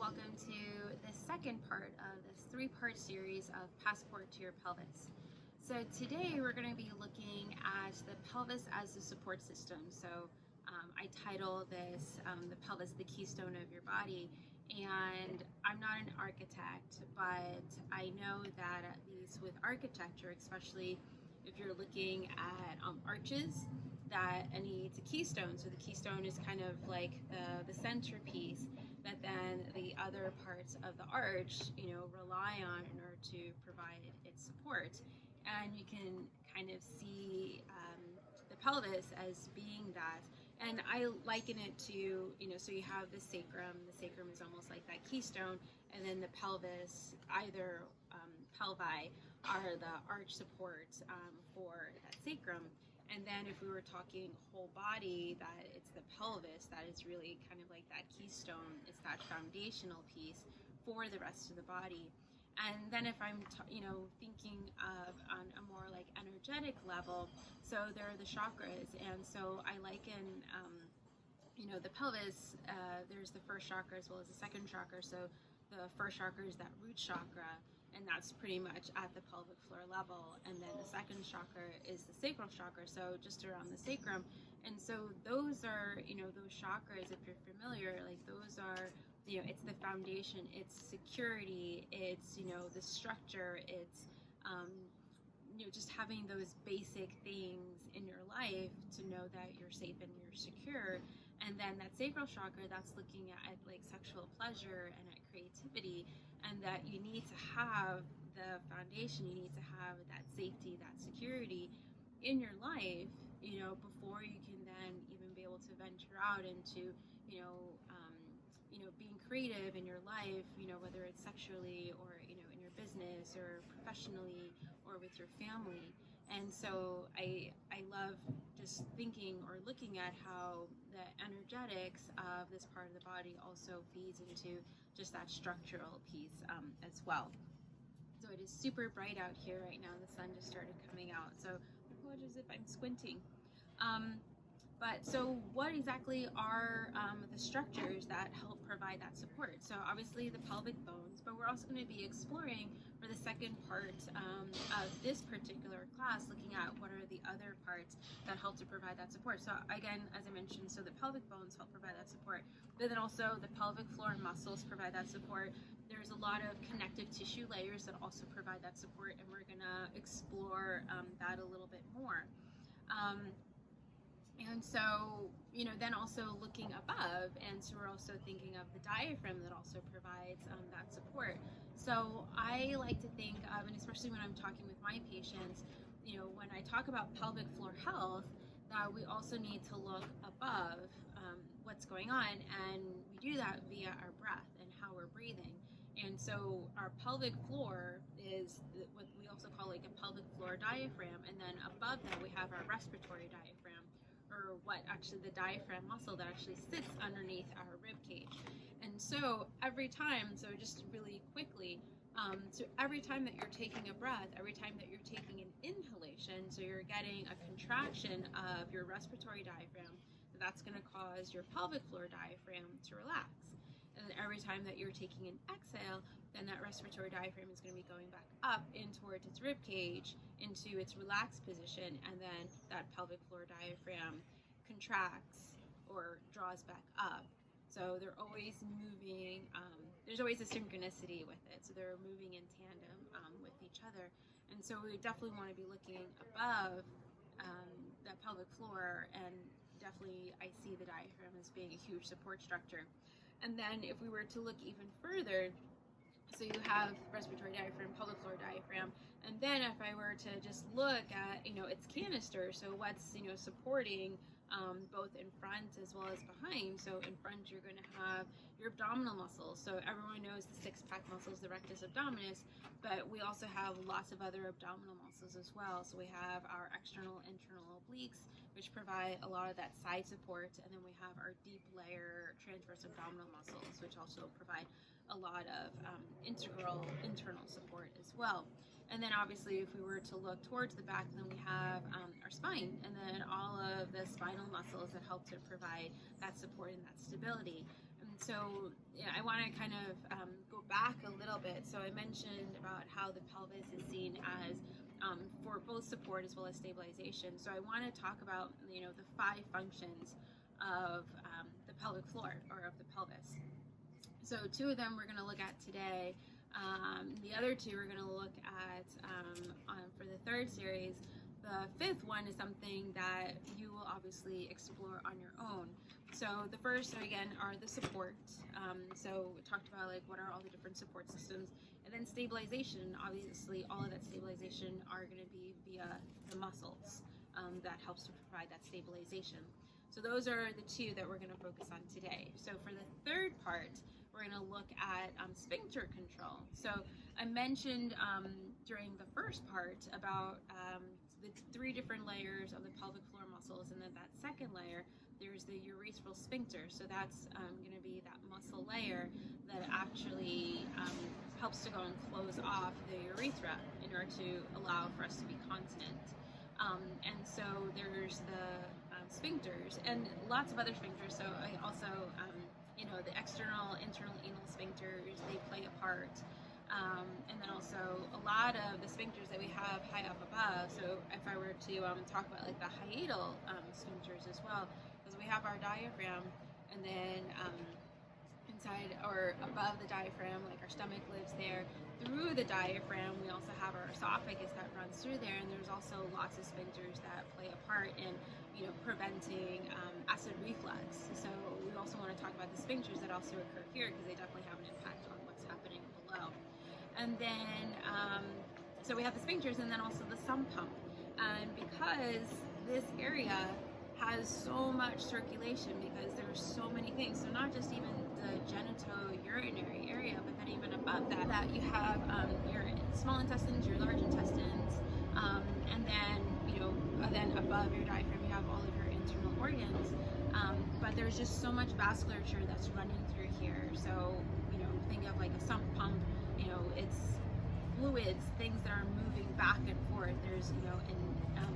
welcome to the second part of this three-part series of Passport to Your Pelvis. So today we're going to be looking at the pelvis as a support system. So I title this the pelvis the keystone of your body, and I'm not an architect, but I know that at least with architecture, especially if you're looking at arches, that it needs a keystone. So the keystone is kind of like the centerpiece that then the other parts of the arch, rely on in order to provide its support. And you can kind of see the pelvis as being that. And I liken it to, so you have the sacrum. The sacrum is almost like that keystone, and then the pelvis, either pelvi, are the arch support for that sacrum. And then if we were talking whole body, that it's the pelvis that is really kind of like that keystone. It's that foundational piece for the rest of the body. And then if I'm, thinking of on a more like energetic level, so there are the chakras. And so I liken, the pelvis, there's the first chakra as well as the second chakra. So the first chakra is that root chakra, and that's pretty much at the pelvic floor level. And then the second chakra is the sacral chakra, so just around the sacrum. And so those are, those chakras, if you're familiar, like those are, it's the foundation, it's security, it's, the structure, it's, just having those basic things in your life to know that you're safe and you're secure. And then that sacral chakra, that's looking at like sexual pleasure and at creativity, and that you need to have the foundation, you need to have that safety, that security in your life, before you can then even be able to venture out into, being creative in your life, whether it's sexually or, in your business or professionally or with your family. And so I love just thinking or looking at how the energetics of this part of the body also feeds into just that structural piece as well. So it is super bright out here right now. The sun just started coming out, so apologies if I'm squinting. But so what exactly are the structures that help provide that support? So obviously the pelvic bones, but we're also going to be exploring for the second part of this particular class, looking at what are the other parts that help to provide that support. So again, as I mentioned, so the pelvic bones help provide that support, but then also the pelvic floor muscles provide that support. There's a lot of connective tissue layers that also provide that support, and we're going to explore that a little bit more. And so, then also looking above, and so we're also thinking of the diaphragm that also provides that support. So I like to think of, and especially when I'm talking with my patients, when I talk about pelvic floor health, that we also need to look above what's going on, and we do that via our breath and how we're breathing. And so our pelvic floor is what we also call like a pelvic floor diaphragm, and then above that we have our respiratory diaphragm, or what actually the diaphragm muscle that actually sits underneath our rib cage. And so every time, so just really quickly, so every time that you're taking a breath, every time that you're taking an inhalation, so you're getting a contraction of your respiratory diaphragm, that's going to cause your pelvic floor diaphragm to relax. And then every time that you're taking an exhale, then that respiratory diaphragm is going to be going back up in towards its rib cage into its relaxed position, and then that pelvic floor diaphragm contracts or draws back up. So they're always moving, there's always a synchronicity with it, so they're moving in tandem with each other. And so we definitely want to be looking above that pelvic floor, and definitely I see the diaphragm as being a huge support structure. And then if we were to look even further, so you have respiratory diaphragm, pelvic floor diaphragm, and then if I were to just look at, its canister, so what's, supporting both in front as well as behind. So in front, you're going to have your abdominal muscles. So everyone knows the six-pack muscles, the rectus abdominis, but we also have lots of other abdominal muscles as well. So we have our external, internal obliques, which provide a lot of that side support, and then we have our deep layer transverse abdominal muscles, which also provide a lot of integral internal support as well. And then obviously if we were to look towards the back, then we have our spine, and then all of the spinal muscles that help to provide that support and that stability. So yeah, I want to kind of go back a little bit. So I mentioned about how the pelvis is seen as for both support as well as stabilization. So I want to talk about, you know, the 5 functions of the pelvic floor, or of the pelvis. So 2 of them we're going to look at today. The other 2 we're going to look at for the 3rd series. The 5th one is something that you will obviously explore on your own. So the first, again, are the support. So we talked about like what are all the different support systems, and then stabilization. Obviously, all of that stabilization are going to be via the muscles that helps to provide that stabilization. So those are the 2 that we're going to focus on today. So for the 3rd part, we're going to look at sphincter control. So I mentioned during the first part about the 3 different layers of the pelvic floor muscles, and then that 2nd layer, there's the urethral sphincter. So that's going to be that muscle layer that actually helps to go and close off the urethra in order to allow for us to be continent. And so there's the sphincters and lots of other sphincters. So I also, you know, the external, internal anal sphincters, they play a part. And then also a lot of the sphincters that we have high up above. So if I were to talk about like the hiatal sphincters as well, because we have our diaphragm, and then inside or above the diaphragm, like our stomach lives there. Through the diaphragm, we also have our esophagus that runs through there, and there's also lots of sphincters that play a part in, you know, preventing acid reflux. So we also want to talk about the sphincters that also occur here, because they definitely have an impact on what's happening below. And then, so we have the sphincters, and then also the sump pump. And because this area has so much circulation, because there's so many things, so not just even the genitourinary area, but then even above that, you have your small intestines, your large intestines, and then, you know, then above your diaphragm, you have all of your internal organs. But there's just so much vasculature that's running through here. So, you know, think of like a sump pump. You know, it's fluids, things that are moving back and forth. There's, you know,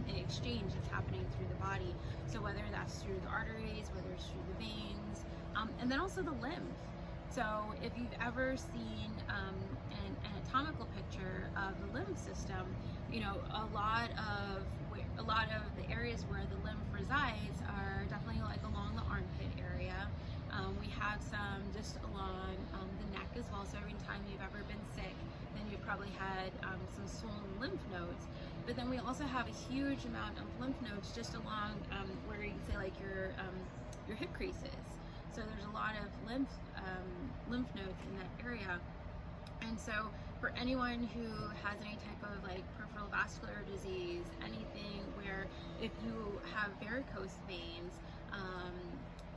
an exchange that's happening through the body. So whether that's through the arteries, whether it's through the veins, and then also the lymph. So if you've ever seen an anatomical picture of the lymph system, you know, a lot of the areas where the lymph resides are definitely like along the armpit area. We have some just along the neck as well. So every time you've ever been sick, then you've probably had some swollen lymph nodes. But then we also have a huge amount of lymph nodes just along where you can say like your hip creases. So there's a lot of lymph nodes in that area. And so for anyone who has any type of like peripheral vascular disease, anything where if you have varicose veins,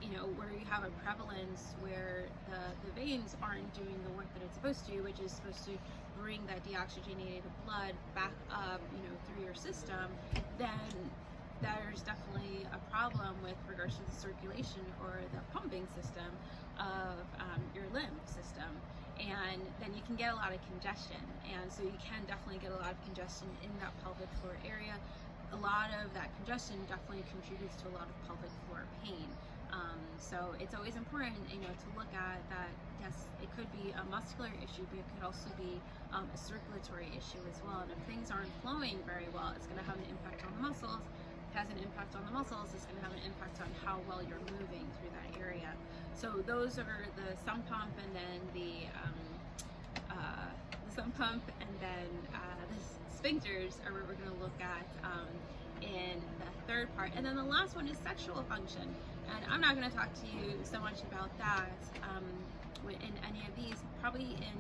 you know, where you have a prevalence where the veins aren't doing the work that it's supposed to, which is supposed to bring that deoxygenated blood back up, you know, through your system, then there's definitely a problem with regards to the circulation or the pumping system of your lymph system. And then you can get a lot of congestion. And so you can definitely get a lot of congestion in that pelvic floor area. A lot of that congestion definitely contributes to a lot of pelvic floor pain. So it's always important, you know, to look at that. Yes, it could be a muscular issue, but it could also be a circulatory issue as well. And if things aren't flowing very well, it's going to have an impact on the muscles. It has an impact on the muscles. It's going to have an impact on how well you're moving through that area. So those are the sump pump, and then the sump pump, and then the sphincters are what we're going to look at in the 3rd part. And then the last one is sexual function. And I'm not going to talk to you so much about that in any of these, probably in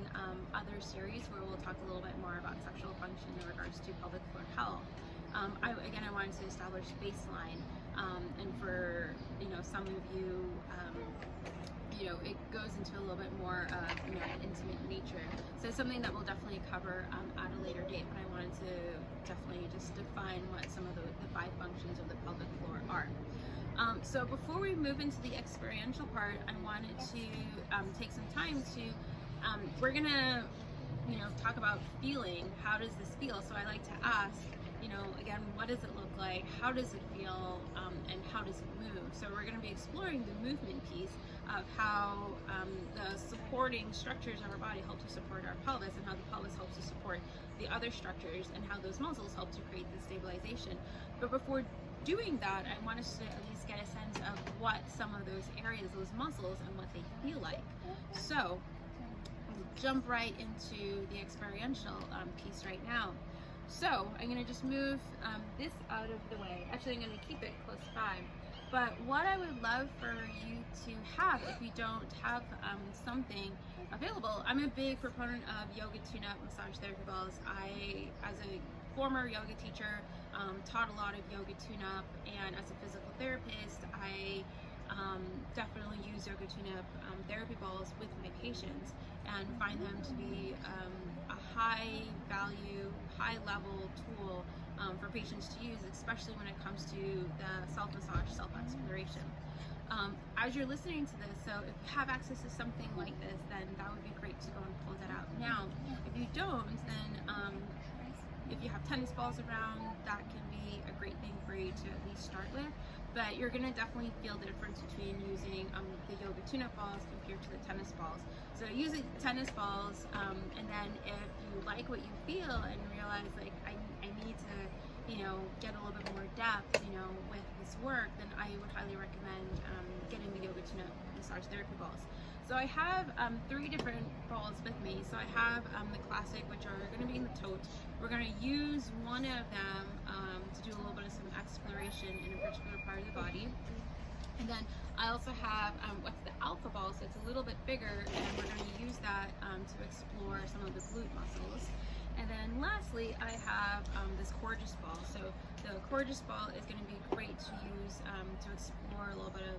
other series where we'll talk a little bit more about sexual function in regards to pelvic floor health. I wanted to establish baseline, and for, you know, some of you, you know, it goes into a little bit more of, you know, an intimate nature. So it's something that we'll definitely cover at a later date, but I wanted to definitely just define what some of the 5 functions of the pelvic floor are. So before we move into the experiential part, I wanted to take some time to, we're gonna, you know, talk about feeling. How does this feel? So I like to ask, you know, again, what does it look like? How does it feel? And how does it move? So we're gonna be exploring the movement piece, of how the supporting structures of our body help to support our pelvis, and how the pelvis helps to support the other structures, and how those muscles help to create the stabilization. But before doing that, I want us to at least get a sense of what some of those areas, those muscles, and what they feel like. So jump right into the experiential piece right now. So I'm going to just move this out of the way. Actually, I'm going to keep it close by. But what I would love for you to have, if you don't have something available, I'm a big proponent of yoga tune-up massage therapy balls. I, as a former yoga teacher, taught a lot of yoga tune-up, and as a physical therapist, I definitely use yoga tune-up therapy balls with my patients, and find them to be a high value, high level tool for patients to use, especially when it comes to the self-massage, self-exploration. As you're listening to this, so if you have access to something like this, then that would be great to go and pull that out. Now, if you don't, then if you have tennis balls around, that can be a great thing for you to at least start with. But you're going to definitely feel the difference between using the yoga tune-up balls compared to the tennis balls. So using tennis balls, and then if you like what you feel and realize like I need to, get a little bit more depth, with this work, then I would highly recommend getting the yoga tune-up massage therapy balls. So I have 3 different balls with me. So I have the classic, which are going to be in the tote. We're going to use one of them to do a little bit of some exploration in a particular part of the body. And then I also have what's the alpha ball, so it's a little bit bigger, and we're going to use that to explore some of the glute muscles. And then lastly, I have this gorgeous ball. So the gorgeous ball is going to be great to use to explore a little bit of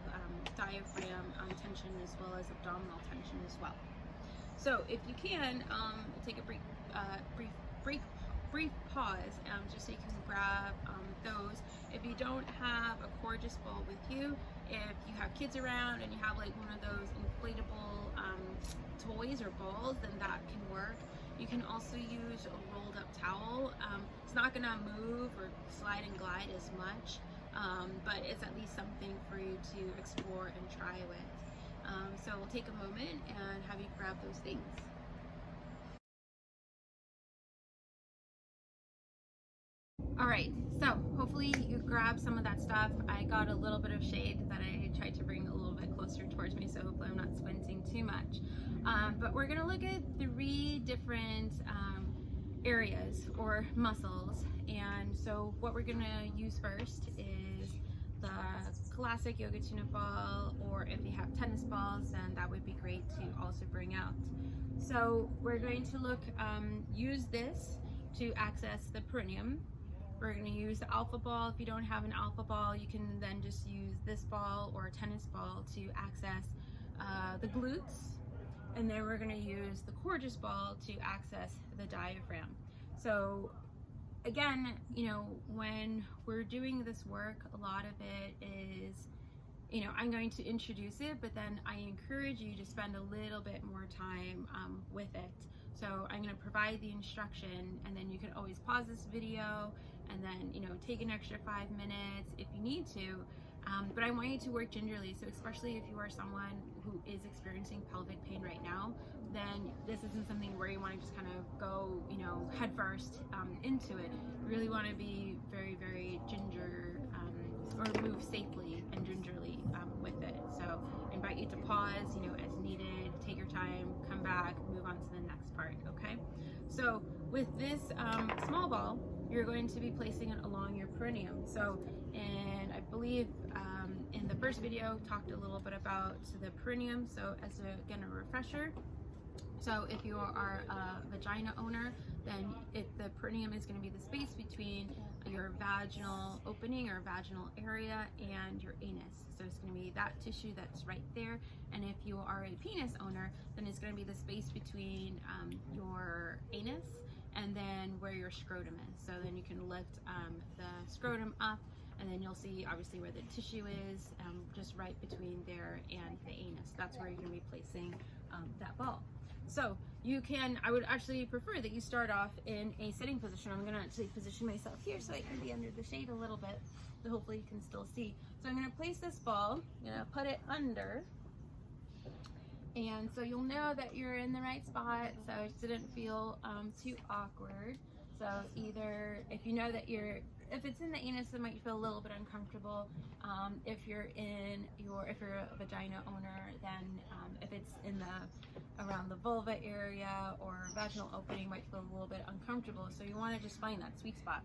diaphragm tension, as well as abdominal tension as well. So if you can, take a brief pause, just so you can grab those. If you don't have a gorgeous ball with you, if you have kids around and you have like one of those inflatable toys or balls, then that can work. You can also use a rolled up towel. It's not gonna move or slide and glide as much, but it's at least something for you to explore and try with. So we'll take a moment and have you grab those things. All right, so hopefully you grab some of that stuff. I got a little bit of shade that I tried to bring a little bit closer towards me, so hopefully I'm not squinting too much. But we're gonna look at 3 different areas or muscles. And so what we're gonna use first is the classic yoga tune-up ball, or if you have tennis balls, then that would be great to also bring out. So we're going to use this to access the perineum. We're going to use the alpha ball. If you don't have an alpha ball, you can then just use this ball or a tennis ball to access the glutes. And then we're going to use the gorgeous ball to access the diaphragm. So again, when we're doing this work, a lot of it is, I'm going to introduce it, but then I encourage you to spend a little bit more time with it. So I'm going to provide the instruction, and then you can always pause this video and then, take an extra 5 minutes if you need to. But I want you to work gingerly. So especially if you are someone who is experiencing pelvic pain right now, then this isn't something where you want to just kind of go, head first into it. You really want to be very, very ginger, or move safely and gingerly with it. So I invite you to pause, as needed, take your time, come back, move on to the next part, okay? So with this small ball, you're going to be placing it along your perineum. So, and I believe in the first video, talked a little bit about the perineum. So as again, a refresher, so if you are a vagina owner, then the perineum is going to be the space between your vaginal opening or vaginal area and your anus. So it's going to be that tissue that's right there. And if you are a penis owner, then it's going to be the space between your anus and then where your scrotum is. So then you can lift the scrotum up, and then you'll see obviously where the tissue is, just right between there and the anus. That's where you're going to be placing that ball. So you can, I would actually prefer that you start off in a sitting position. I'm going to actually position myself here so I can be under the shade a little bit, so hopefully you can still see. So I'm going to place this ball, I'm going to put it under, And so you'll know that you're in the right spot, so it didn't feel too awkward. So either if you know that if it's in the anus, it might feel a little bit uncomfortable. If you're a vagina owner, then if it's around the vulva area or vaginal opening, might feel a little bit uncomfortable. So you want to just find that sweet spot.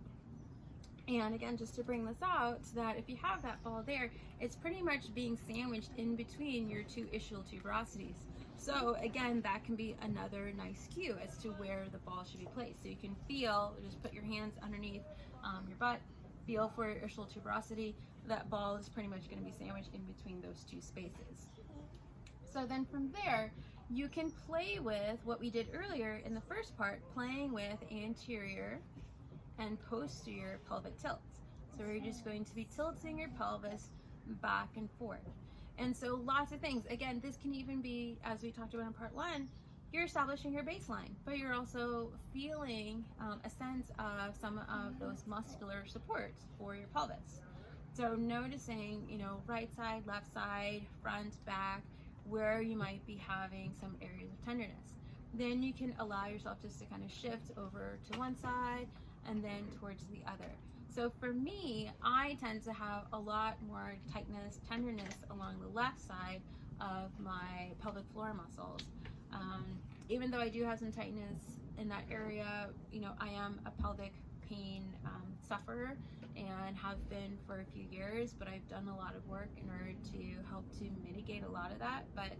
And again, just to bring this out, so that if you have that ball there, it's pretty much being sandwiched in between your two ischial tuberosities. So again, that can be another nice cue as to where the ball should be placed. So you can feel, just put your hands underneath your butt, feel for your ischial tuberosity. That ball is pretty much going to be sandwiched in between those two spaces. So then from there, you can play with what we did earlier in the first part, playing with anterior and posterior pelvic tilts. So we're just going to be tilting your pelvis back and forth. And so lots of things. Again, this can even be, as we talked about in part 1, you're establishing your baseline, but you're also feeling a sense of some of those muscular supports for your pelvis. So noticing, right side, left side, front, back, where you might be having some areas of tenderness. Then you can allow yourself just to kind of shift over to one side and then towards the other. So for me, I tend to have a lot more tightness, tenderness along the left side of my pelvic floor muscles. Even though I do have some tightness in that area, I am a pelvic pain sufferer and have been for a few years, but I've done a lot of work in order to help to mitigate a lot of that. But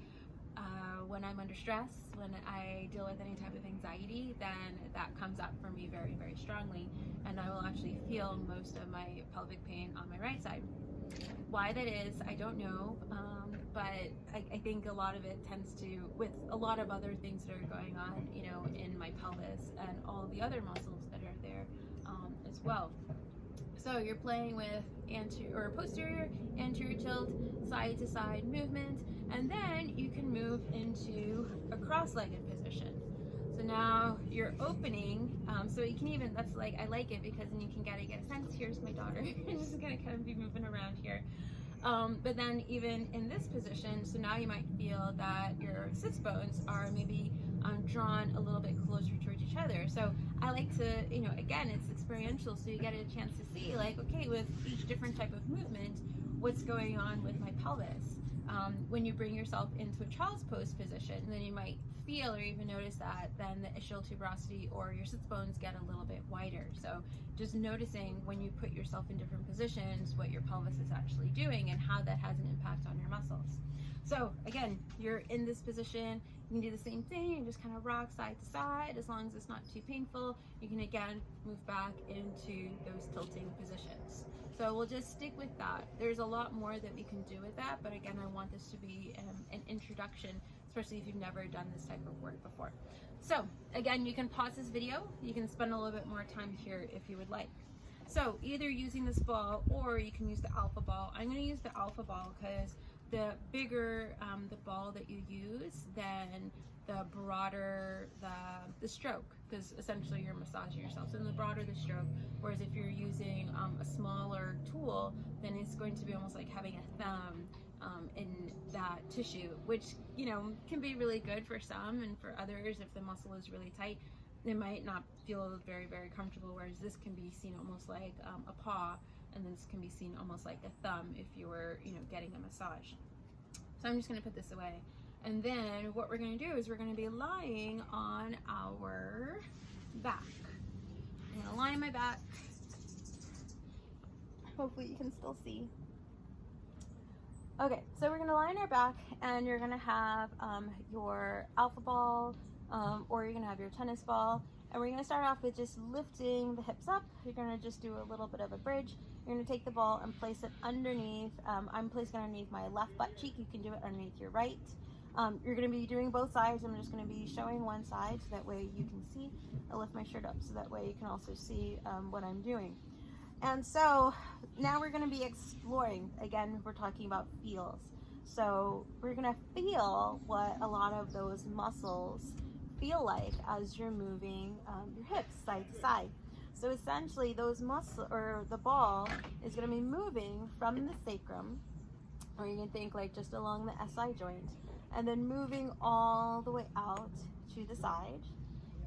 when I'm under stress, when I deal with any type of anxiety, then that comes up for me very, very strongly, and I will actually feel most of my pelvic pain on my right side. Why that is, I don't know, but I think a lot of it tends to, with a lot of other things that are going on, in my pelvis and all the other muscles that are there as well. So you're playing with posterior, anterior tilt, side to side movement, and then you can move into a cross-legged position. So now you're opening, so you can even, I like it because then you can get a sense. Here's my daughter, she's gonna kind of be moving around here. But then even in this position, so now you might feel that your sits bones are maybe drawn a little bit closer towards each other. So I like to, again, it's experiential, so you get a chance to see, okay, with each different type of movement, what's going on with my pelvis. When you bring yourself into a child's pose position, then you might feel or even notice that then the ischial tuberosity or your sits bones get a little bit wider. So just noticing when you put yourself in different positions, what your pelvis is actually doing and how that has an impact on your muscles. So again, you're in this position, you can do the same thing, you just kind of rock side to side. As long as it's not too painful, you can again move back into those tilting positions. So we'll just stick with that. There's a lot more that we can do with that, but again, I want this to be an introduction, especially if you've never done this type of work before. So again, you can pause this video, you can spend a little bit more time here if you would like. So either using this ball or you can use the alpha ball. I'm going to use the alpha ball because the bigger the ball that you use, then the broader the stroke, because essentially you're massaging yourself. So the broader the stroke, whereas if you're using a smaller tool, then it's going to be almost like having a thumb in that tissue, which can be really good for some, and for others, if the muscle is really tight, it might not feel very, very comfortable, whereas this can be seen almost like a paw, and then this can be seen almost like a thumb if you were getting a massage. So I'm just going to put this away, and then what we're going to do is we're going to be lying on our back. I'm going to lie on my back. Hopefully you can still see. Okay, so we're going to lie on our back, and you're going to have your alpha ball, or you're going to have your tennis ball, and we're going to start off with just lifting the hips up. You're going to just do a little bit of a bridge. You're going to take the ball and place it underneath. I'm placing it underneath my left butt cheek. You can do it underneath your right. You're going to be doing both sides. I'm just going to be showing one side so that way you can see. I'll lift my shirt up so that way you can also see what I'm doing. And so now we're going to be exploring. Again, we're talking about feels. So we're going to feel what a lot of those muscles feel like as you're moving your hips side to side. So essentially those muscles, or the ball, is going to be moving from the sacrum, or you can think like just along the SI joint, and then moving all the way out to the side.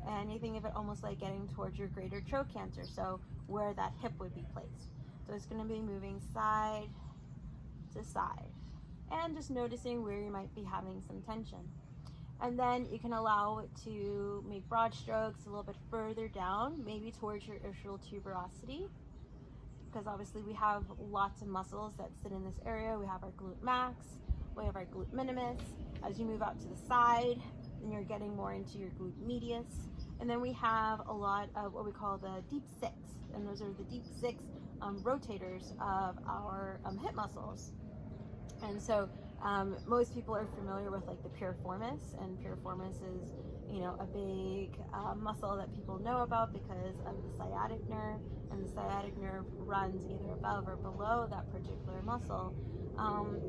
And you think of it almost like getting towards your greater trochanter, so where that hip would be placed. So it's going to be moving side to side and just noticing where you might be having some tension. And then you can allow it to make broad strokes a little bit further down, maybe towards your ischial tuberosity, because obviously we have lots of muscles that sit in this area. We have our glute max, we have our glute minimus. As you move out to the side, and you're getting more into your glute medius. And then we have a lot of what we call the deep six, and those are the deep six rotators of our hip muscles. And so most people are familiar with like the piriformis, and piriformis is, you know, a big muscle that people know about because of the sciatic nerve, and the sciatic nerve runs either above or below that particular muscle.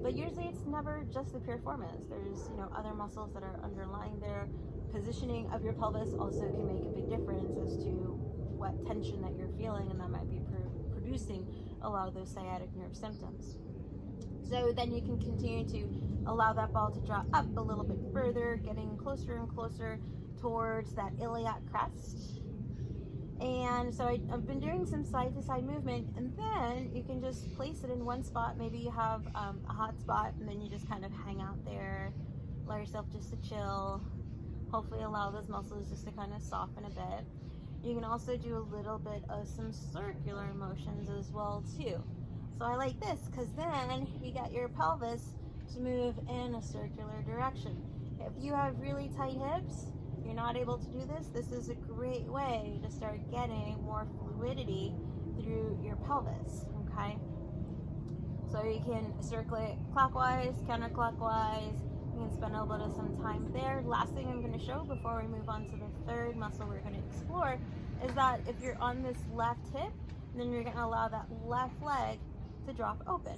But usually it's never just the piriformis. There's, you know, other muscles that are underlying there. Positioning of your pelvis also can make a big difference as to what tension that you're feeling, and that might be producing a lot of those sciatic nerve symptoms. So then you can continue to allow that ball to draw up a little bit further, getting closer and closer towards that iliac crest. And so I've been doing some side-to-side movement, and then you can just place it in one spot. Maybe you have a hot spot, and then you just kind of hang out there, allow yourself just to chill, hopefully allow those muscles just to kind of soften a bit. You can also do a little bit of some circular motions as well too. So I like this because then you got your pelvis to move in a circular direction. If you have really tight hips, you're not able to do this, this is a great way to start getting more fluidity through your pelvis, okay? So you can circulate clockwise, counterclockwise. You can spend a little bit of some time there. Last thing I'm going to show before we move on to the third muscle we're going to explore is that if you're on this left hip, then you're going to allow that left leg to drop open.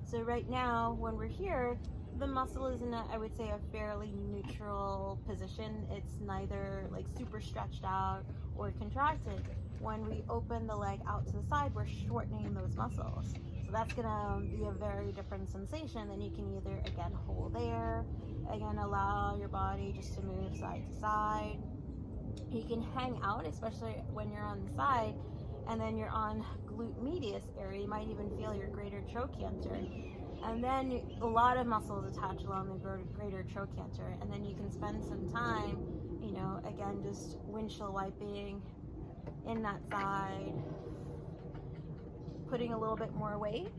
So right now, when we're here, the muscle is in a, I would say, a fairly neutral position. It's neither like super stretched out or contracted. When we open the leg out to the side, we're shortening those muscles. So that's gonna be a very different sensation. Then you can either, again, hold there, again, allow your body just to move side to side. You can hang out, especially when you're on the side, and then you're on glute medius area. You might even feel your greater trochanter. And then a lot of muscles attach along the greater trochanter. And then you can spend some time, you know, again, just windshield wiping in that side, putting a little bit more weight,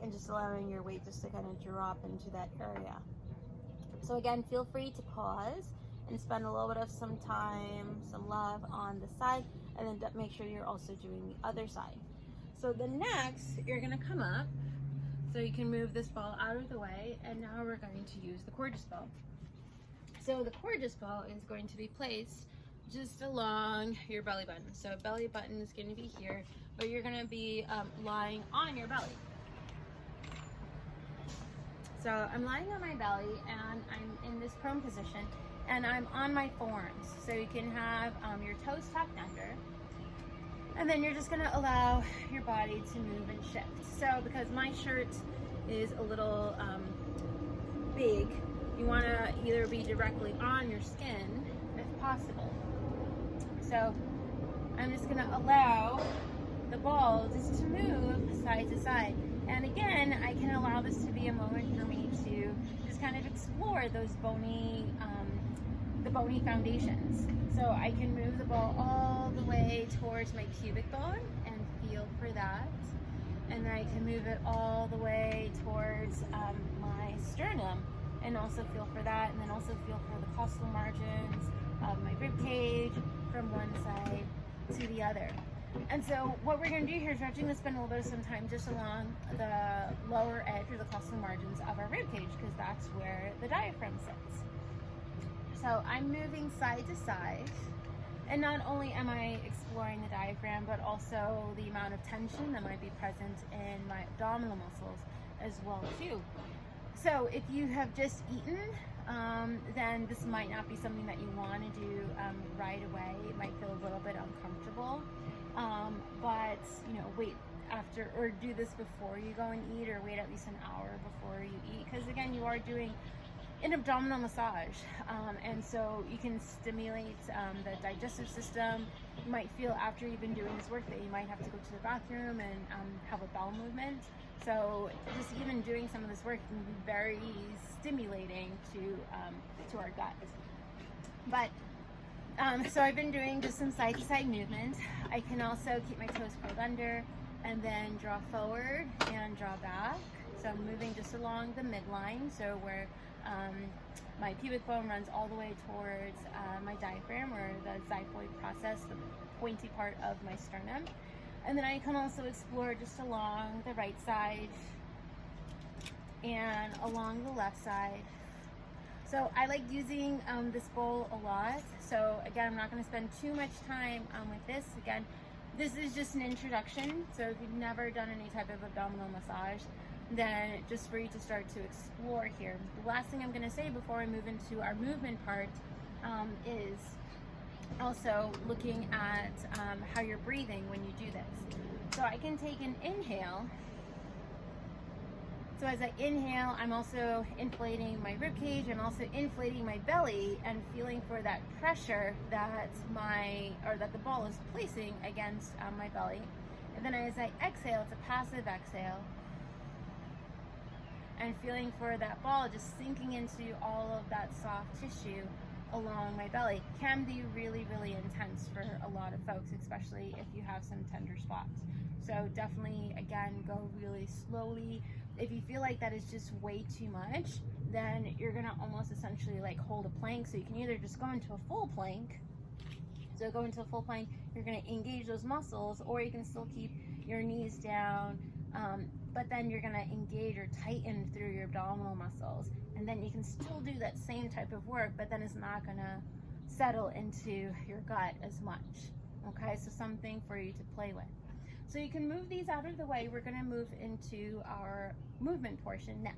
and just allowing your weight just to kind of drop into that area. So again, feel free to pause and spend a little bit of some time, some love on the side, and then make sure you're also doing the other side. So the next, you're gonna come up, so you can move this ball out of the way, and now we're going to use the Cordis ball. So the Cordis ball is going to be placed just along your belly button. So belly button is gonna be here, but you're gonna be lying on your belly. So I'm lying on my belly, and I'm in this prone position, and I'm on my forearms. So you can have your toes tucked under, and then you're just gonna allow your body to move and shift. So because my shirt is a little big, you wanna either be directly on your skin if possible. So I'm just gonna allow the ball just to move side to side. And again, I can allow this to be a moment for me to just kind of explore those bony, the bony foundations. So I can move the ball all the way towards my pubic bone and feel for that. And then I can move it all the way towards my sternum and also feel for that. And then also feel for the costal margins of my rib cage from one side to the other. And so what we're going to do here is we're actually going to spend a little bit of some time just along the lower edge or the costal margins of our rib cage, because that's where the diaphragm sits. So I'm moving side to side, and not only am I exploring the diaphragm, but also the amount of tension that might be present in my abdominal muscles as well too. So if you have just eaten, then this might not be something that you want to do right away. It might feel a little bit uncomfortable. But you know, wait after, or do this before you go and eat, or wait at least an hour before you eat, because again, you are doing an abdominal massage, and so you can stimulate the digestive system. You might feel after you've been doing this work that you might have to go to the bathroom and have a bowel movement. So just even doing some of this work can be very stimulating to our gut. But so I've been doing just some side to side movement. I can also keep my toes curled under and then draw forward and draw back. So I'm moving just along the midline, so where my pubic bone runs all the way towards my diaphragm, or the xiphoid process, the pointy part of my sternum. And then I can also explore just along the right side and along the left side. So I like using this bowl a lot. So again, I'm not going to spend too much time with this. Again, this is just an introduction. So if you've never done any type of abdominal massage, then just for you to start to explore here. The last thing I'm going to say before I move into our movement part is also looking at how you're breathing when you do this. So I can take an inhale. So as I inhale, I'm also inflating my rib cage. I'm also inflating my belly and feeling for that pressure that the ball is placing against my belly. And then as I exhale, it's a passive exhale. And feeling for that ball just sinking into all of that soft tissue along my belly. Can be really, really intense for a lot of folks, especially if you have some tender spots. So definitely, again, go really slowly. If you feel like that is just way too much, then you're gonna almost essentially like hold a plank. So you can either just go into a full plank. So go into a full plank, you're gonna engage those muscles, or you can still keep your knees down, but then you're gonna engage or tighten through your abdominal muscles. And then you can still do that same type of work, but then it's not gonna settle into your gut as much. Okay, so something for you to play with. So you can move these out of the way. We're gonna move into our movement portion next.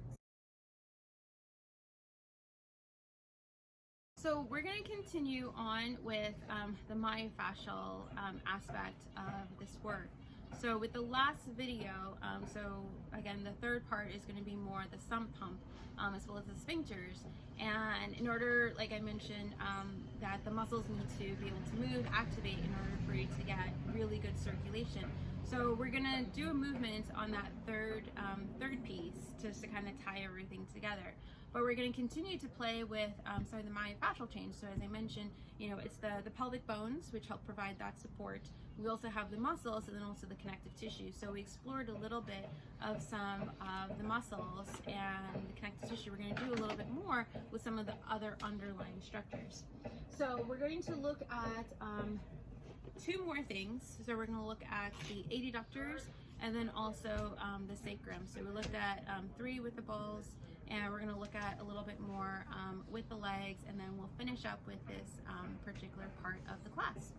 So we're going to continue on with the myofascial aspect of this work. So with the last video, so again, the third part is going to be more the sump pump as well as the sphincters. And in order, like I mentioned, that the muscles need to be able to move, activate in order for you to get really good circulation. So we're going to do a movement on that third piece just to kind of tie everything together. But we're going to continue to play with some of the myofascial chains. So as I mentioned, it's the pelvic bones, which help provide that support. We also have the muscles and then also the connective tissue. So we explored a little bit of some of the muscles and the connective tissue. We're going to do a little bit more with some of the other underlying structures. So we're going to look at two more things. So we're going to look at the adductors and then also the sacrum. So we looked at 3 with the balls, and we're going to look at a little bit more with the legs, and then we'll finish up with this particular part of the class.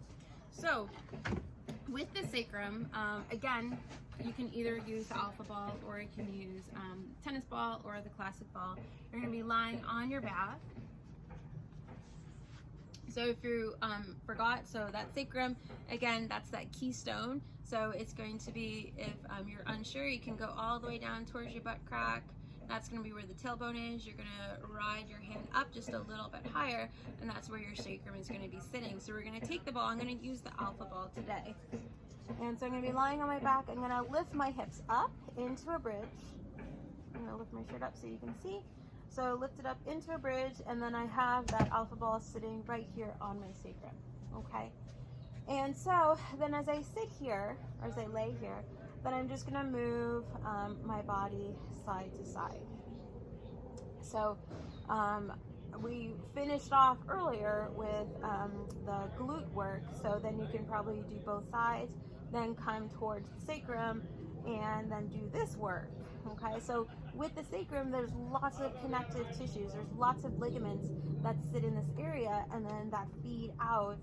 So with the sacrum, again, you can either use the alpha ball, or you can use tennis ball or the classic ball. You're going to be lying on your back. So if you forgot, so that sacrum, again, that's that keystone. So it's going to be, if you're unsure, you can go all the way down towards your butt crack. That's going to be where the tailbone is. You're going to ride your hand up just a little bit higher, and that's where your sacrum is going to be sitting. So we're going to take the ball. I'm going to use the alpha ball today. And so I'm going to be lying on my back. I'm going to lift my hips up into a bridge. I'm going to lift my shirt up so you can see. So lift it up into a bridge, and then I have that alpha ball sitting right here on my sacrum. Okay. And so then as I sit here, or as I lay here, then I'm just going to move my body side to side. So we finished off earlier with the glute work, so then you can probably do both sides, then come towards the sacrum, and then do this work. Okay, so with the sacrum, there's lots of connective tissues, there's lots of ligaments that sit in this area, and then that feed out,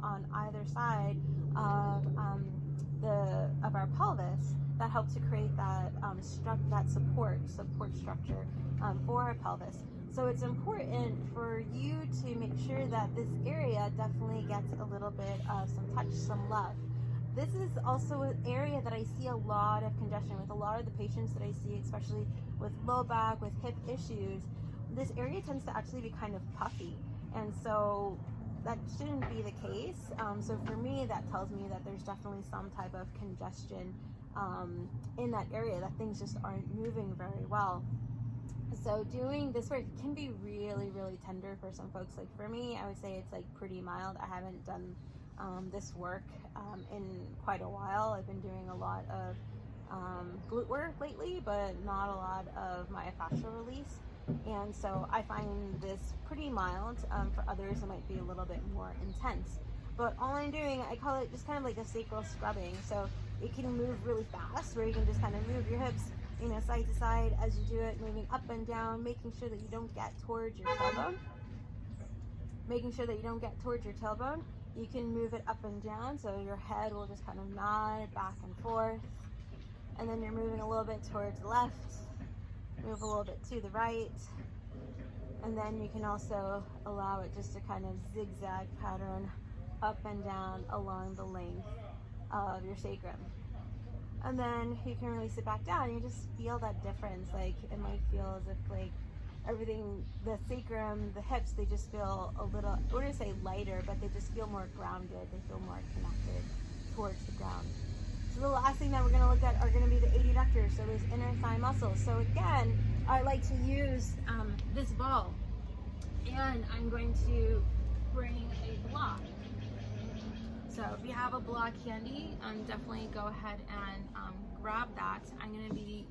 on either side of our pelvis, that help to create that support structure for our pelvis. So it's important for you to make sure that this area definitely gets a little bit of some touch, some love. this is also an area that I see a lot of congestion with a lot of the patients that I see, especially with low back, with hip issues. This area tends to actually be kind of puffy, and so that shouldn't be the case. So for me, that tells me that there's definitely some type of congestion in that area, that things just aren't moving very well. So doing this work can be really, really tender for some folks. Like for me, I would say it's like pretty mild. I haven't done this work in quite a while. I've been doing a lot of glute work lately, but not a lot of myofascial release. And so I find this pretty mild. For others, it might be a little bit more intense. But all I'm doing, I call it just kind of like a sacral scrubbing. So it can move really fast, where you can just kind of move your hips, you know, side to side as you do it, moving up and down, making sure that you don't get towards your tailbone. Making sure that you don't get towards your tailbone. You can move it up and down, so your head will just kind of nod back and forth. And then you're moving a little bit towards the left, move a little bit to the right. And then you can also allow it just to kind of zigzag pattern up and down along the length of your sacrum. And then you can release it back down. You just feel that difference. Like it might feel as if like everything, the sacrum, the hips, they just feel a little, I wouldn't say lighter, but they just feel more grounded. They feel more connected towards the ground. So the last thing that we're going to look at are going to be the adductors, so those inner thigh muscles. So again, I like to use this ball, and I'm going to bring a block. So if you have a block handy, definitely go ahead and grab that. I'm going to be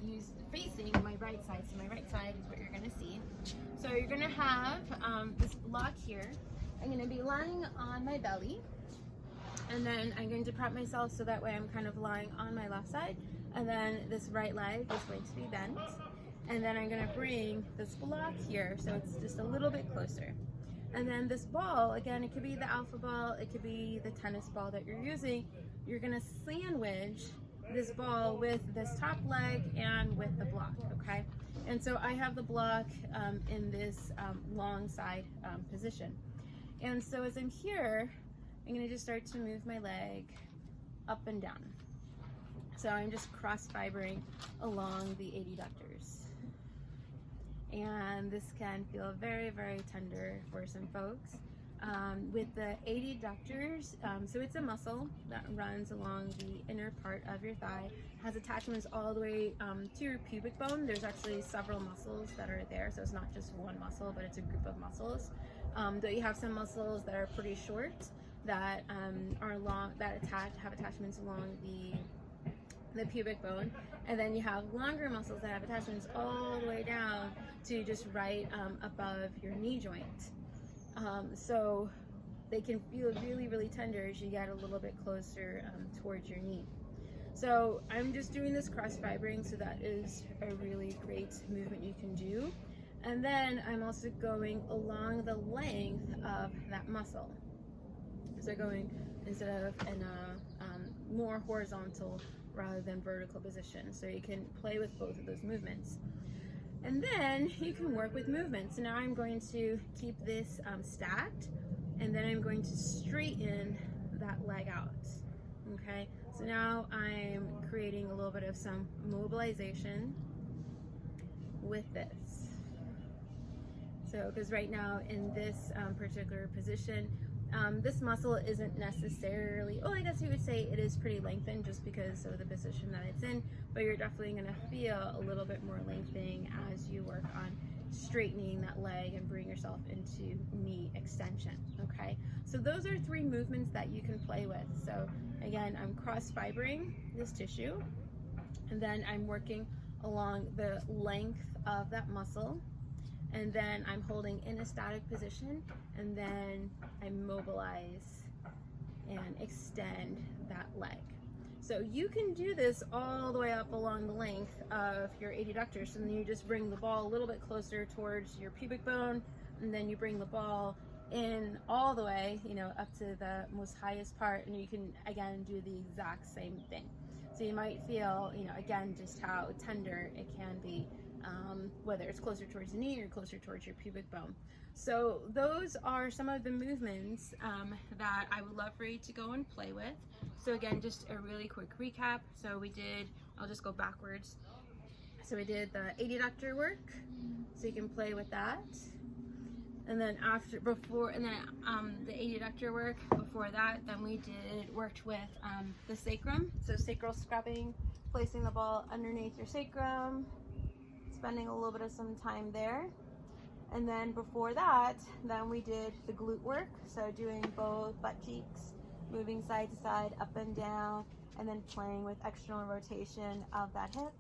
facing my right side. So my right side is what you're going to see. So you're going to have this block here. I'm going to be lying on my belly, and then I'm going to prop myself so that way I'm kind of lying on my left side, and then this right leg is going to be bent, and then I'm going to bring this block here so it's just a little bit closer. And then this ball, again, it could be the alpha ball, it could be the tennis ball that you're using. You're gonna sandwich this ball with this top leg and with the block, okay? And so I have the block in this long side position. And so as I'm here, I'm gonna just start to move my leg up and down. So I'm just cross fibering along the adductors. And this can feel very, very tender for some folks. With the adductors, so it's a muscle that runs along the inner part of your thigh, has attachments all the way to your pubic bone. There's actually several muscles that are there, so it's not just one muscle, but it's a group of muscles. Though you have some muscles that are pretty short, that are long, that have attachments along the pubic bone, and then you have longer muscles that have attachments all the way down to just right above your knee joint. So they can feel really, really tender as you get a little bit closer towards your knee. So I'm just doing this cross fibering, so that is a really great movement you can do. And then I'm also going along the length of that muscle. So going instead of in a more horizontal rather than vertical position. So you can play with both of those movements. And then you can work with movements. So now I'm going to keep this stacked, and then I'm going to straighten that leg out. Okay, so now I'm creating a little bit of some mobilization with this. So, because right now in this particular position, this muscle isn't necessarily, I guess you would say it is pretty lengthened just because of the position that it's in, but you're definitely going to feel a little bit more lengthening as you work on straightening that leg and bring yourself into knee extension, okay? So those are 3 movements that you can play with. So again, I'm cross fibering this tissue, and then I'm working along the length of that muscle, and then I'm holding in a static position, and then I mobilize and extend that leg. So you can do this all the way up along the length of your adductors, and then you just bring the ball a little bit closer towards your pubic bone, and then you bring the ball in all the way, up to the most highest part, and you can again do the exact same thing. So you might feel, again, just how tender it can be whether it's closer towards the knee or closer towards your pubic bone. So those are some of the movements that I would love for you to go and play with. So again, just a really quick recap. So we did, I'll just go backwards. So we did the adductor work, so you can play with that. And then the adductor work, before that, then we worked with the sacrum. So sacral scrubbing, placing the ball underneath your sacrum, spending a little bit of some time there. And then before that, then we did the glute work. So doing both butt cheeks, moving side to side, up and down, and then playing with external rotation of that hip.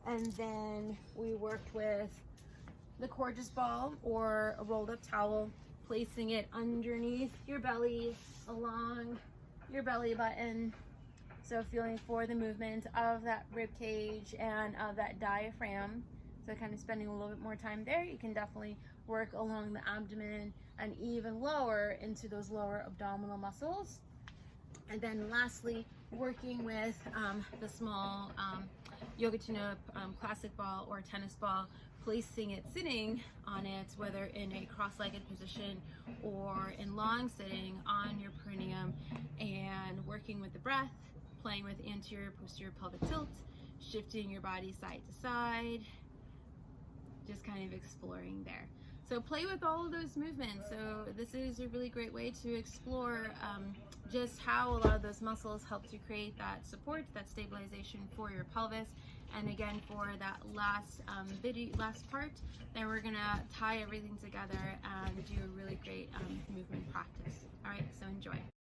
And then we worked with the gorgeous ball or a rolled up towel, placing it underneath your belly, along your belly button. So feeling for the movement of that rib cage and of that diaphragm. So kind of spending a little bit more time there. You can definitely work along the abdomen and even lower into those lower abdominal muscles. And then lastly, working with the small yoga tune-up classic ball or tennis ball, placing it, sitting on it, whether in a cross-legged position or in long sitting on your perineum, and working with the breath, playing with anterior, posterior pelvic tilt, shifting your body side to side, just kind of exploring there. So play with all of those movements. So this is a really great way to explore just how a lot of those muscles help to create that support, that stabilization for your pelvis. And again, for that last part, then we're gonna tie everything together and do a really great movement practice. All right, so enjoy.